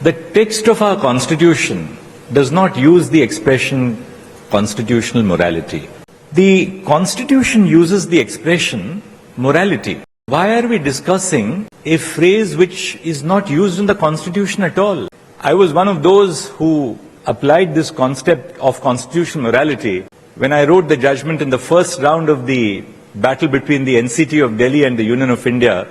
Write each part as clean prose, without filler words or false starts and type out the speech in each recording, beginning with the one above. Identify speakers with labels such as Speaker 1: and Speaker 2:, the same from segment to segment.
Speaker 1: The text of our Constitution does not use the expression constitutional morality. The Constitution uses the expression morality. Why are we discussing a phrase which is not used in the Constitution at all? I was one of those who applied this concept of constitutional morality when I wrote the judgment in the first round of the battle between the NCT of Delhi and the Union of India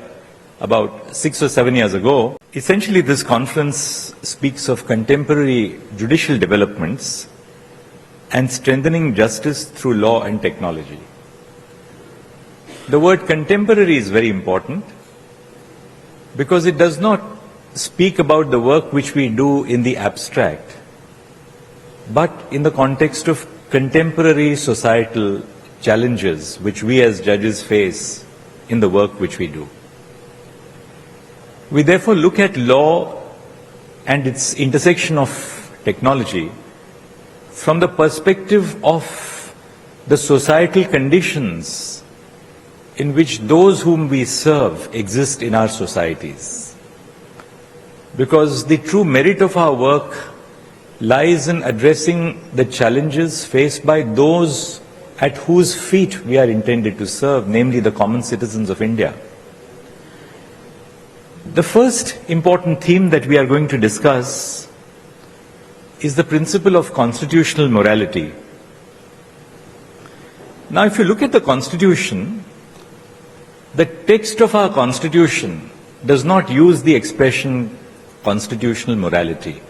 Speaker 1: about 6 or 7 years ago. Essentially, this conference speaks of contemporary judicial developments and strengthening justice through law and technology. The word contemporary is very important because it does not speak about the work which we do in the abstract, but in the context of contemporary societal challenges which we as judges face in the work which we do. We therefore look at law and its intersection of technology from the perspective of the societal conditions in which those whom we serve exist in our societies. Because the true merit of our work lies in addressing the challenges faced by those at whose feet we are intended to serve, namely the common citizens of India. The first important theme that we are going to discuss is the principle of constitutional morality. Now, if you look at the Constitution, the text of our Constitution does not use the expression constitutional morality.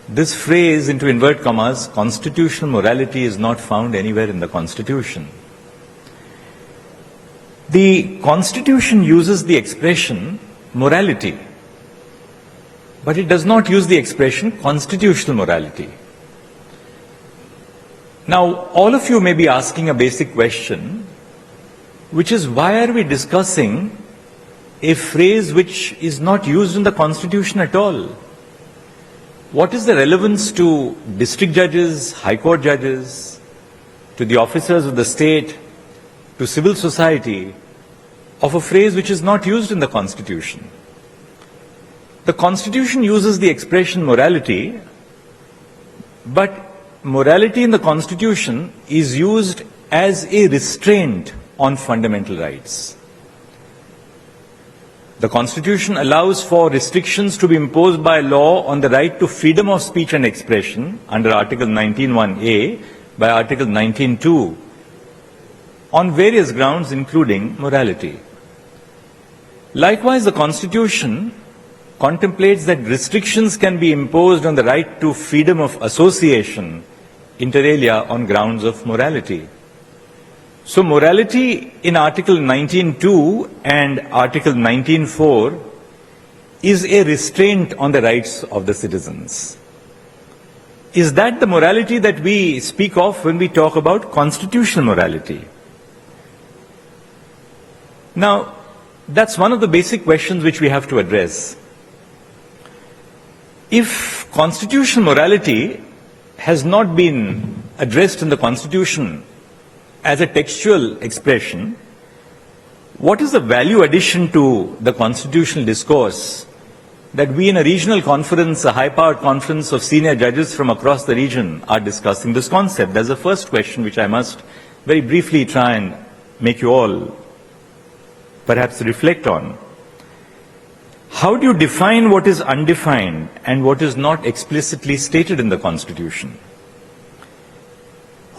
Speaker 1: This phrase, into invert commas, constitutional morality, is not found anywhere in the Constitution. The Constitution uses the expression morality, but it does not use the expression constitutional morality. Now, all of you may be asking a basic question, which is, why are we discussing a phrase which is not used in the Constitution at all? What is the relevance to district judges, high court judges, to the officers of the state, to civil society, of a phrase which is not used in the Constitution? The Constitution uses the expression morality, but morality in the Constitution is used as a restraint on fundamental rights. The Constitution allows for restrictions to be imposed by law on the right to freedom of speech and expression under Article 19(1)(a) by Article 19(2) on various grounds including morality. Likewise, the Constitution contemplates that restrictions can be imposed on the right to freedom of association inter alia on grounds of morality. So morality in Article 19(2) and Article 19(4) is a restraint on the rights of the citizens. Is that the morality that we speak of when we talk about constitutional morality? Now, that's one of the basic questions which we have to address. If constitutional morality has not been addressed in the Constitution as a textual expression, what is the value addition to the constitutional discourse that we in a regional conference, a high-powered conference of senior judges from across the region, are discussing this concept? That's the first question which I must very briefly try and make you all perhaps reflect on. How do you define what is undefined and what is not explicitly stated in the Constitution?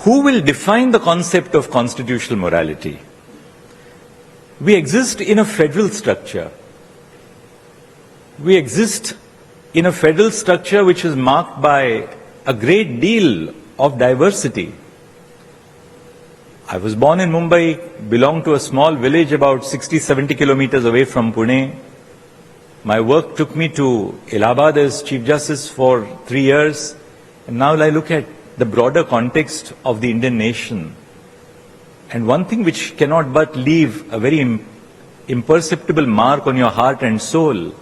Speaker 1: Who will define the concept of constitutional morality? We exist in a federal structure. We exist in a federal structure which is marked by a great deal of diversity. I was born in Mumbai, belong to a small village about 60-70 kilometers away from Pune. My work took me to Allahabad as Chief Justice for 3 years, and now I look at the broader context of the Indian nation. And one thing which cannot but leave a very imperceptible mark on your heart and soul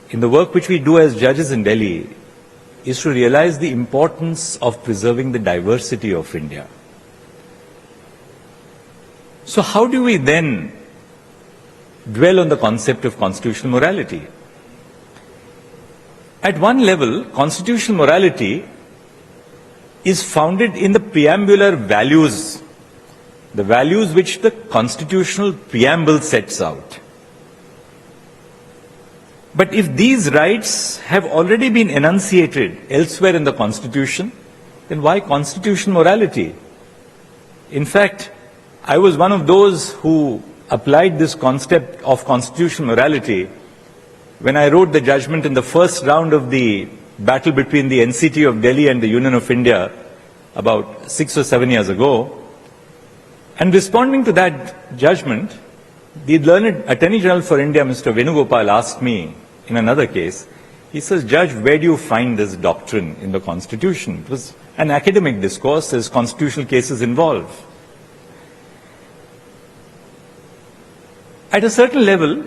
Speaker 1: in the work which we do as judges in Delhi is to realize the importance of preserving the diversity of India. So how do we then dwell on the concept of constitutional morality? At one level, constitutional morality is founded in the preambular values, the values which the constitutional preamble sets out. But if these rights have already been enunciated elsewhere in the Constitution, then why constitutional morality? In fact, I was one of those who applied this concept of constitutional morality when I wrote the judgment in the first round of the battle between the NCT of Delhi and the Union of India about 6 or 7 years ago. And responding to that judgment, the learned Attorney General for India, Mr. Venugopal, asked me in another case, he says, Judge, where do you find this doctrine in the Constitution? It was an academic discourse, as constitutional cases involve. At a certain level,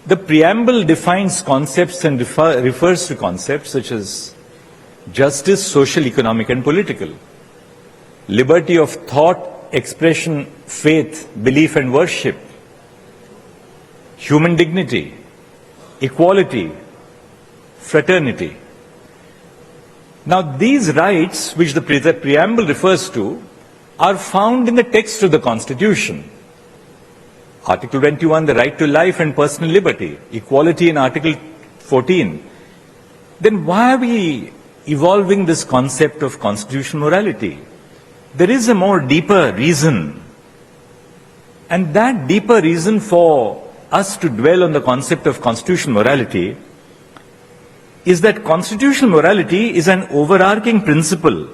Speaker 1: the preamble defines concepts and refers to concepts such as justice, social, economic, and political, liberty of thought, expression, faith, belief, and worship, human dignity, equality, fraternity. Now, these rights, which the preamble refers to, are found in the text of the Constitution. Article 21, the right to life and personal liberty, equality in Article 14. Then why are we evolving this concept of constitutional morality? There is a more deeper reason. And that deeper reason for us to dwell on the concept of constitutional morality is that constitutional morality is an overarching principle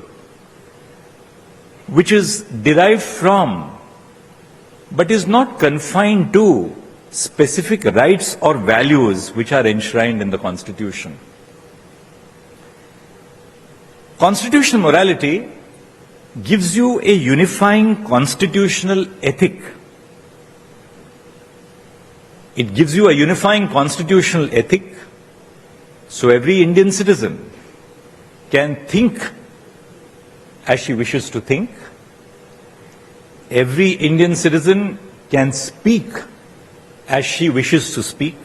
Speaker 1: which is derived from but is not confined to specific rights or values which are enshrined in the Constitution. Constitutional morality gives you a unifying constitutional ethic. It gives you a unifying constitutional ethic, so every Indian citizen can think as she wishes to think. Every Indian citizen can speak as she wishes to speak.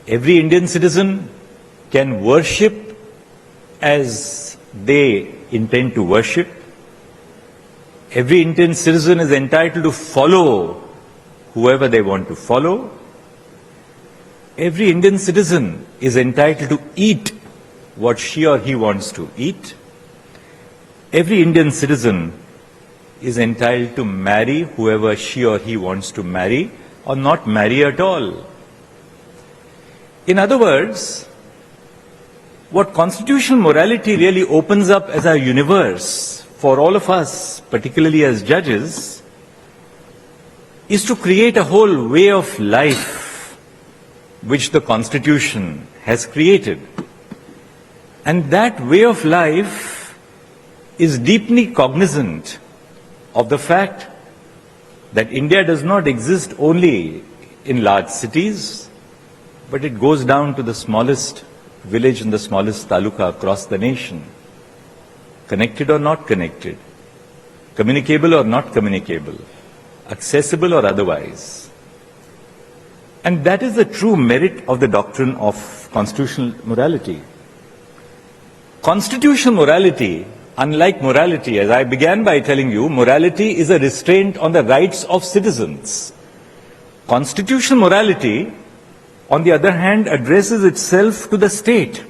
Speaker 1: Every Indian citizen can worship as they intend to worship. Every Indian citizen is entitled to follow whoever they want to follow. Every Indian citizen is entitled to eat what she or he wants to eat. Every Indian citizen is entitled to marry whoever she or he wants to marry or not marry at all. In other words, what constitutional morality really opens up as our universe for all of us, particularly as judges, is to create a whole way of life which the Constitution has created. And that way of life is deeply cognizant of the fact that India does not exist only in large cities, but it goes down to the smallest village and the smallest taluka across the nation, connected or not connected, communicable or not communicable, accessible or otherwise. And that is the true merit of the doctrine of constitutional morality. Constitutional morality, unlike morality, as I began by telling you, morality is a restraint on the rights of citizens. Constitutional morality, on the other hand, addresses itself to the state.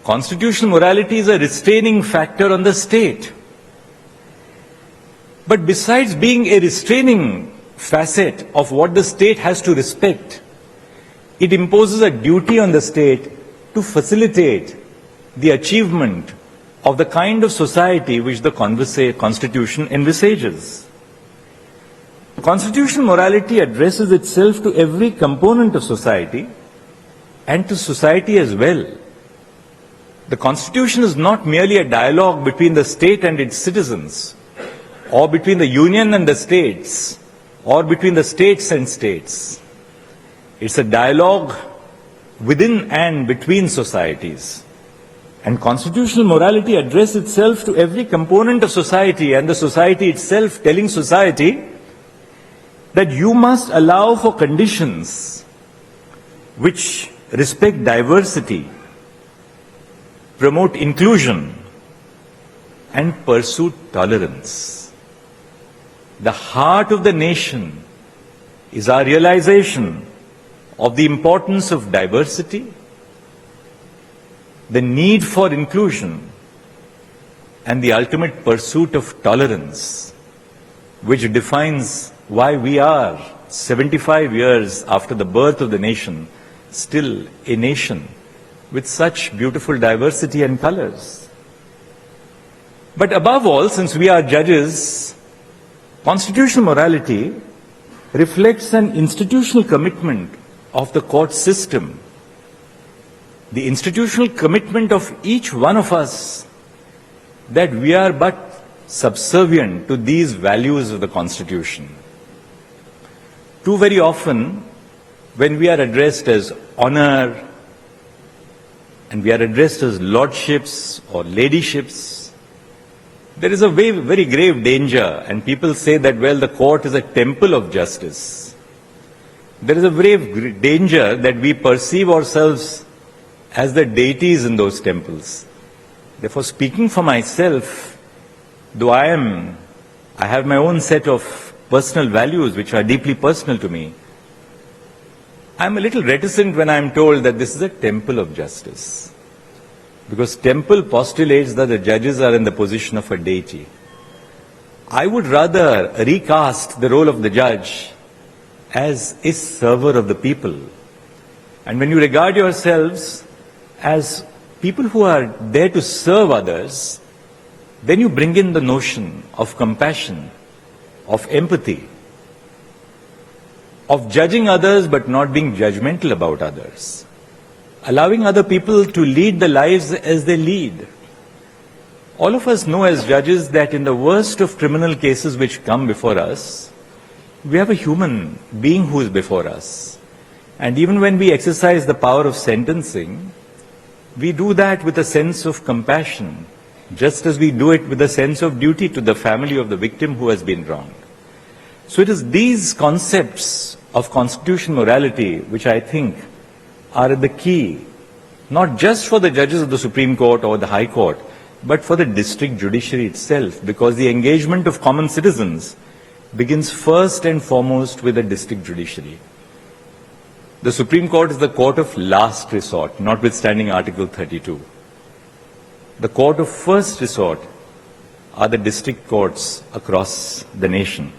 Speaker 1: Constitutional morality is a restraining factor on the state. But besides being a restraining facet of what the state has to respect, it imposes a duty on the state to facilitate the achievement of the kind of society which the Constitution envisages. Constitutional morality addresses itself to every component of society and to society as well. The Constitution is not merely a dialogue between the state and its citizens, or between the union and the states, or between the states and states. It's a dialogue within and between societies. And constitutional morality addresses itself to every component of society, and the society itself telling society that you must allow for conditions which respect diversity, promote inclusion, and pursue tolerance. The heart of the nation is our realization of the importance of diversity, the need for inclusion, and the ultimate pursuit of tolerance, which defines why we are, 75 years after the birth of the nation, still a nation with such beautiful diversity and colors. But above all, since we are judges, constitutional morality reflects an institutional commitment of the court system, the institutional commitment of each one of us that we are but subservient to these values of the Constitution. Too very often, when we are addressed as honor and we are addressed as lordships or ladyships, there is a very grave danger, and people say that, well, the court is a temple of justice. There is a grave danger that we perceive ourselves as the deities in those temples. Therefore, speaking for myself, though I have my own set of personal values which are deeply personal to me, I'm a little reticent when I'm told that this is a temple of justice. Because temple postulates that the judges are in the position of a deity. I would rather recast the role of the judge as a server of the people. And when you regard yourselves as people who are there to serve others, then you bring in the notion of compassion, of empathy, of judging others but not being judgmental about others, allowing other people to lead the lives as they lead. All of us know as judges that in the worst of criminal cases which come before us, we have a human being who is before us. And even when we exercise the power of sentencing, we do that with a sense of compassion, just as we do it with a sense of duty to the family of the victim who has been wronged. So it is these concepts of constitutional morality which I think are the key, not just for the judges of the Supreme Court or the High Court, but for the district judiciary itself, because the engagement of common citizens begins first and foremost with the district judiciary. The Supreme Court is the court of last resort, notwithstanding Article 32. The court of first resort are the district courts across the nation.